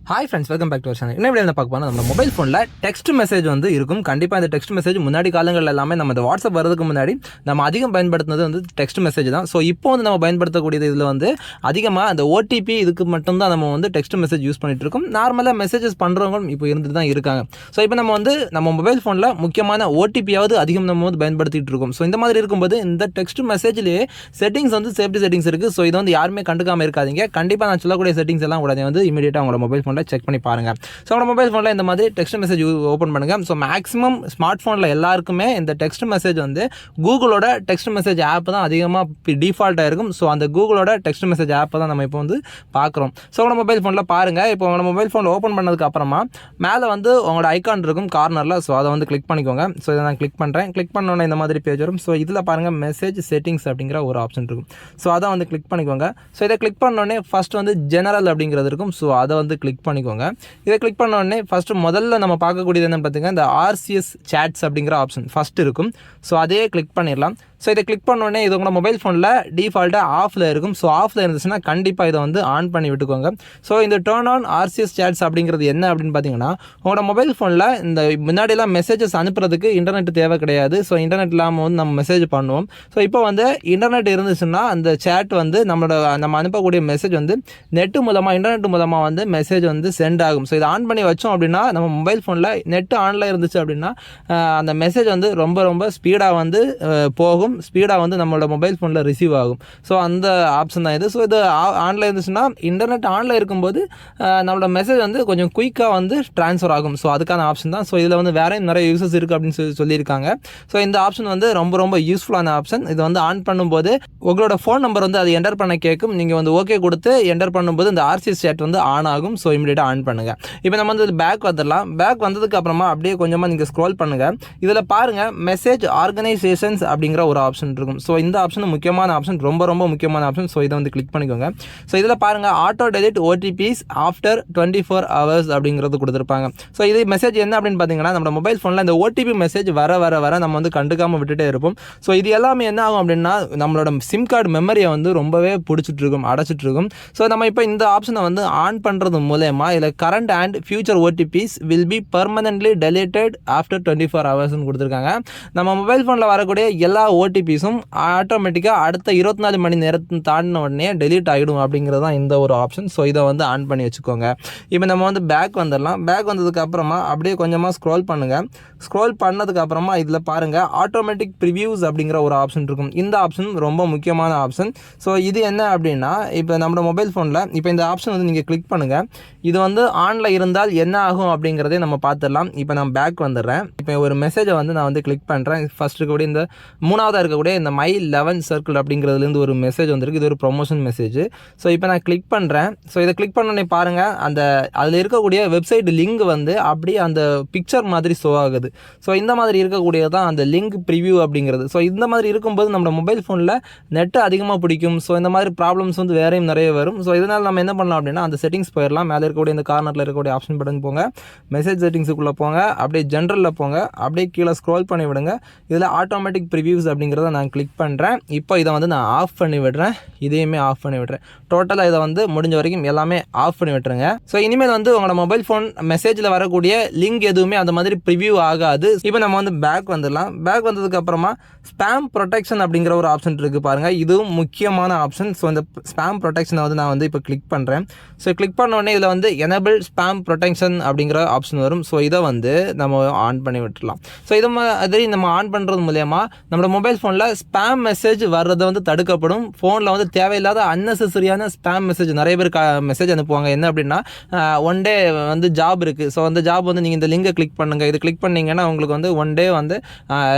Hi friends, welcome back to our channel. என்ன video பார்க்க போனால் நம்ம மொபைல் ஃபோனில் டெக்ஸ்ட் மெசேஜ் வந்து இருக்கும். கண்டிப்பாக இந்த டெக்ஸ்ட் மெசேஜ் முன்னாடி காலங்கள் எல்லாமே நம்ம இந்த வாட்ஸ்அப் வரதுக்கு முன்னாடி நம்ம அதிகம் பயன்படுத்துனது வந்து டெக்ஸ்ட் மெசேஜ் தான். ஸோ இப்போ வந்து நம்ம பயன்படுத்தக்கூடியது இதில் வந்து அதிகமாக அந்த ஓடிபி இதுக்கு மட்டும்தான் நம்ம வந்து டெக்ஸ்ட் மெசேஜ் யூஸ் பண்ணிட்டு இருக்கோம். நார்மலாக மெசேஜஸ் பண்ணுறவங்களும் இப்போ இருந்துட்டு தான் இருக்காங்க. ஸோ இப்போ நம்ம மொபைல் ஃபோனில் முக்கியமான ஓடிபியாவது அதிகம் நம்ம வந்து பயன்படுத்திட்டு இருக்கோம். ஸோ இந்த மாதிரி இருக்கும்போது இந்த டெக்ஸ்ட் மெசேஜ்லேயே செட்டிங்ஸ் வந்து சேஃப்டி செட்டிங்ஸ் இருக்குது. ஸோ இதை வந்து யாருமே கண்டுக்காமல் இருக்காதீங்க. கண்டிப்பாக நான் சொல்லக்கூடிய செட்டிங்ஸ் எல்லாம் உடனே வந்து இமீடியட்டாக உங்களோட மொபைல் ஃபோனில் செக் பண்ணி பாருங்க. ஸோ உங்களோட மொபைல் ஃபோனில் இந்த மாதிரி டெக்ஸ்ட் மெசேஜ் ஓப்பன் பண்ணுங்க. ஸோ மேக்ஸிமம் ஸ்மார்ட் ஃபோனில் எல்லாருக்குமே இந்த டெக்ஸ்ட் மெசேஜ் வந்து கூகுளோட டெக்ஸ்ட் மெசேஜ் ஆப் தான் அதிகமாக டிஃபால்ட்டாக இருக்கும். ஸோ அந்த கூகுளோட டெக்ஸ்ட் மெசேஜ் ஆப்பை தான் நம்ம இப்போ வந்து பார்க்குறோம். ஸோ உங்களோட மொபைல் ஃபோனில் பாருங்கள். இப்போ உங்களோட மொபைல் ஃபோனில் ஓப்பன் பண்ணதுக்கு அப்புறமா மேலே வந்து உங்களோட ஐக்கான் இருக்கும் கார்னரில். ஸோ அதை வந்து கிளிக் பண்ணிக்கோங்க. ஸோ இதை நான் கிளிக் பண்ணுறேன். கிளிக் பண்ணோன்னே இந்த மாதிரி பேஜ் வரும். ஸோ இதில் பாருங்கள் மெசேஜ் செட்டிங்ஸ் அப்படிங்கிற ஒரு ஆப்ஷன் இருக்கும். ஸோ அதை வந்து கிளிக் பண்ணிக்கோங்க. ஸோ இதை கிளிக் பண்ணோடனே ஃபஸ்ட் வந்து ஜெனரல் அப்படிங்கிறது இருக்கும். ஸோ அதை வந்து கிளிக் பண்ணிக்கோங்க. இதை கிளிக் பண்ண உடனே ஃபஸ்ட்டு முதல்ல நம்ம பார்க்கக்கூடியது என்னன்னு பார்த்தீங்கன்னா இந்த RCS சேட்ஸ் அப்படிங்கிற ஆப்ஷன் ஃபஸ்ட் இருக்கும். ஸோ அதையே கிளிக் பண்ணிடலாம். ஸோ இதை கிளிக் பண்ணோடனே இது உங்களோட மொபைல் ஃபோனில் டிஃபால்ட்டாக ஆஃபில் இருக்கும். ஸோ ஆஃபில் இருந்துச்சுன்னா கண்டிப்பாக இதை வந்து ஆன் பண்ணி விட்டுக்கோங்க. ஸோ இந்த டர்ன் ஆன் RCS சேட்ஸ் அப்படிங்கிறது என்ன அப்படின்னு பார்த்தீங்கன்னா உங்களோட மொபைல் ஃபோனில் இந்த முன்னாடியெல்லாம் மெசேஜஸ் அனுப்புறதுக்கு இன்டர்நெட் தேவை கிடையாது. ஸோ இன்டர்நெட் இல்லாமல் வந்து நம்ம மெசேஜ் பண்ணுவோம். ஸோ இப்போ வந்து இன்டர்நெட் இருந்துச்சுன்னா அந்த சேட் வந்து நம்ம அனுப்பக்கூடிய மெசேஜ் வந்து நெட்டு மூலமாக இன்டர்நெட் மூலமாக வந்து மெசேஜ் வந்து சென்ட் ஆகும். ஸோ இதை ஆன் பண்ணி வச்சோம் அப்படின்னா நம்ம மொபைல் ஃபோனில் நெட்டு ஆனில் இருந்துச்சு அப்படின்னா அந்த மெசேஜ் வந்து ரொம்ப ஸ்பீடாக வந்து போகும். ஸ்பீடாக வந்து நம்மளோட மொபைல் ஃபோனில் ரிசீவ் ஆகும். ஸோ அந்த ஆப்ஷன் தான் இது. ஸோ இது ஆனில் இருந்துச்சுன்னா இன்டர்நெட் ஆனில் இருக்கும்போது நம்மளோட மெசேஜ் வந்து கொஞ்சம் குயிக்காக வந்து ட்ரான்ஸ்ஃபர் ஆகும். ஸோ அதுக்கான ஆப்ஷன் தான். ஸோ இதில் வந்து வேறையும் நிறைய யூசஸ் இருக்குது அப்படின்னு சொல்லியிருக்காங்க. ஸோ இந்த ஆப்ஷன் வந்து ரொம்ப யூஸ்ஃபுல்லான ஆப்ஷன். இது வந்து ஆன் பண்ணும்போது உங்களோட ஃபோன் நம்பர் வந்து அது என்டர் பண்ண கேட்கும். நீங்கள் வந்து ஓகே கொடுத்து என்டர் பண்ணும்போது இந்த RCS சேட் வந்து ஆன் ஆகும். ஸோ இமீடியட்டாக ஆன் பண்ணுங்கள். இப்போ நம்ம வந்து பேக் வந்துடலாம். பேக் வந்ததுக்கு அப்புறமா அப்படியே கொஞ்சமாக நீங்கள் ஸ்க்ரோல் பண்ணுங்கள். இதில் பாருங்கள் மெசேஜ் ஆர்கனைசேஷன்ஸ் அப்படிங்கிற ஒரு ஆப்ஷன் இருக்கும். ஸோ இந்த ஆப்ஷன் முக்கியமான ஆப்ஷன், ரொம்ப முக்கியமான ஆப்ஷன். ஸோ இதை வந்து கிளிக் பண்ணிக்கோங்க. ஸோ இதில் பாருங்கள் auto delete OTPs after 24 hours அப்படிங்கிறது கொடுத்துருப்பாங்க. ஸோ இது மெசேஜ் என்ன அப்படின்னு பார்த்தீங்கன்னா நம்ம மொபைல் ஃபோனில் இந்த OTP மெசேஜ் வர நம்ம வந்து கண்டுக்காமல் விட்டுட்டே இருப்போம். ஸோ இது எல்லாமே என்ன ஆகும் அப்படின்னா நம்மளோட சிம் கார்டு மெமரியை வந்து ரொம்பவே பிடிச்சிட்டு இருக்கும், அடைச்சிட்டு இருக்கும். ஸோ நம்ம இப்போ இந்த ஆப்ஷனை வந்து ஆன் பண்ணுறது மூலமா இதில் current and future OTPs will be permanently deleted after 24 hours கொடுத்துருக்காங்க. நம்ம மொபைல் ஃபோனில் வரக்கூடிய எல்லா OTPஸும் ஆட்டோமேட்டிக்காக அடுத்த 24 மணி நேரத்தை தாண்டின உடனே டெலீட் ஆகிடும் அப்படிங்கிறது தான் இந்த ஒரு ஆப்ஷன். ஸோ இதை வந்து ஆன் பண்ணி வச்சுக்கோங்க. இப்போ நம்ம வந்து பேக் வந்துடலாம். பேக் வந்ததுக்கு அப்புறமா அப்படியே கொஞ்சமாக ஸ்க்ரோல் பண்ணுங்கள். ஸ்க்ரோல் பண்ணதுக்கு அப்புறமா இதில் பாருங்கள் ஆட்டோமேட்டிக் ப்ரிவியூஸ் அப்படிங்கிற ஒரு ஆப்ஷன் இருக்கும். இந்த ஆப்ஷன் ரொம்ப முக்கியமான ஆப்ஷன். ஸோ இது என்ன அப்படின்னா இப்போ நம்ம மொபைல் ஃபோனில் இப்போ இந்த ஆப்ஷன் வந்து நீங்கள் கிளிக் பண்ணுங்கள். இது வந்து ஆனில் இருந்தால் என்ன ஆகும் அப்படிங்கிறதே நம்ம பார்த்துடலாம். இப்போ நான் பேக் வந்துடுறேன். இப்போ ஒரு மெசேஜை வந்து நான் வந்து கிளிக் பண்ணுறேன். ஃபஸ்ட் இருக்கக்கூடிய இந்த மூணாவதாக இருக்கக்கூடிய இந்த My 11 Circle அப்படிங்கிறதுலேருந்து ஒரு மெசேஜ் வந்திருக்கு. இது ஒரு ப்ரொமோஷன் மெசேஜ். ஸோ இப்போ நான் கிளிக் பண்ணுறேன். ஸோ இதை கிளிக் பண்ணோன்னே பாருங்கள் அதில் இருக்கக்கூடிய வெப்சைட் லிங்க் வந்து அப்படியே அந்த பிக்சர் மாதிரி ஷோ ஆகுது. ஸோ இந்த மாதிரி இருக்கக்கூடியது தான் அந்த லிங்க் ப்ரிவியூ அப்படிங்கிறது. ஸோ இந்த மாதிரி இருக்கும்போது நம்ம மொபைல் ஃபோனில் நெட்டு அதிகமாக பிடிக்கும். ஸோ இந்த மாதிரி ப்ராப்ளம்ஸ் வந்து வேறையும் நிறைய வரும். ஸோ இதனால் நம்ம என்ன பண்ணலாம் அப்படின்னா அந்த செட்டிங்ஸ் போயிடலாம். மேலே இருக்கக்கூடிய இந்த கார்னரில் இருக்கக்கூடிய ஆப்ஷன் பட்டன் போங்க, மெசேஜ் செட்டிங்ஸுக்குள்ளே போங்க, அப்படியே ஜென்ரலில் போங்க, அப்படியே கீழே ஸ்க்ரோல் பண்ணி விடுங்க. இதில் ஆட்டோமேட்டிக் ப்ரிவியூஸ் அப்படிங்கிறத நான் கிளிக் பண்ணுறேன். இப்போ இதை வந்து நான் ஆஃப் பண்ணி விடுறேன். இதையுமே ஆஃப் பண்ணி விடுறேன். டோட்டலாக இதை வந்து முடிஞ்ச வரைக்கும் எல்லாமே ஆஃப் பண்ணி விட்டுருங்க. ஸோ இனிமேல் வந்து உங்களோட மொபைல் ஃபோன் மெசேஜில் வரக்கூடிய லிங்க் எதுவுமே அந்த மாதிரி ப்ரிவியூ ஆகாது. இப்போ நம்ம வந்து பேக் வந்துடலாம். பேக் வந்ததுக்கு அப்புறமா ஸ்பேம் ப்ரொடெக்ஷன் அப்படிங்கிற ஒரு ஆப்ஷன் இருக்குது பாருங்கள். இதுவும் முக்கியமான ஆப்ஷன். ஸோ இந்த ஸ்பேம் ப்ரொடெக்ஷனை வந்து நான் வந்து இப்போ கிளிக் பண்ணுறேன். ஸோ கிளிக் பண்ண உடனே இதில் வந்து எனேபிள் ஸ்பேம் ப்ரொடெக்ஷன் அப்படிங்கிற ஆப்ஷன் வரும். ஸோ இதை வந்து நம்ம ஆன் பண்ணி விட்டுடலாம். ஸோ இது மாதிரி நம்ம ஆன் பண்ணுறது மூலமா நம்மளோட மொபைல் ஃபோனில் ஸ்பேம் மெசேஜ் வர்றதை வந்து தடுக்கப்படும். ஃபோனில் வந்து தேவையில்லாத அன்னெசரியான ஸ்பேம் மெசேஜ் நிறைய பேர் மெசேஜ் அனுப்புவாங்க. என்ன அப்படின்னா ஒன் டே வந்து ஜாப் இருக்குது. ஸோ அந்த ஜாப் வந்து நீங்கள் இந்த லிங்கை கிளிக் பண்ணுங்கள். இது கிளிக் பண்ணிங்கன்னா உங்களுக்கு வந்து ஒன் டே வந்து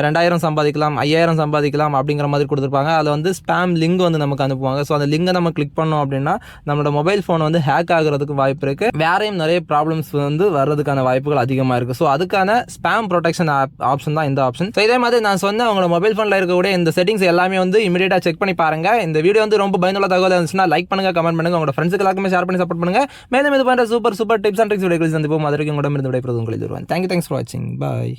2000 சம்பாதிக்கலாம், 5000 சம்பாதிக்கலாம் அப்படிங்கிற மாதிரி கொடுத்துருப்பாங்க. அதில் வந்து ஸ்பேம் லிங்க் வந்து நமக்கு அனுப்புவாங்க. ஸோ அந்த லிங்கை நம்ம கிளிக் பண்ணோம் அப்படின்னா நம்மளோட மொபைல் ஃபோன் வந்து ஹேக் ஆகிறதுக்கு வாய்ப்பு இருக்குது. வேறையும் நிறைய ப்ராப்ளம்ஸ் வந்து வர்றதுக்கான வாய்ப்புகள் அதிகமாக இருக்குது. ஸோ அதுக்கான ஸ்பேம் ப்ரொடெக்ஷன் ஆப்ஷன் தான் இந்த ஆப்ஷன். ஸோ இதே மாதிரி நான் சொன்ன உங்களோட மொபைல் ஃபோனில் இருக்கக்கூடிய இந்த செட்டிங்ஸ் எல்லாமே வந்து இமீடியட்டாக செக் பண்ணி பாருங்கள். இந்த வீடியோ வந்து ரொம்ப பயனுள்ள தகவல் இருந்துச்சுன்னா லைக் பண்ணுங்கள், கமெண்ட் பண்ணுங்கள், உங்களோட ஃப்ரெண்ட்ஸுக்கு எல்லாருமே ஷேர் பண்ணி சப்போர்ட் பண்ணுங்கள். மேலும் இது போன்ற சூப்பர் டிப்ஸ் அண்ட் ட்ரிக்ஸ் வீடியோக்கள் சந்திப்போம். அதற்கு உங்களிடமிருந்து விடைபெறுவது உங்களில் ஒருவன். தேங்க்யூ ஃபார் வாட்சிங். பாய்.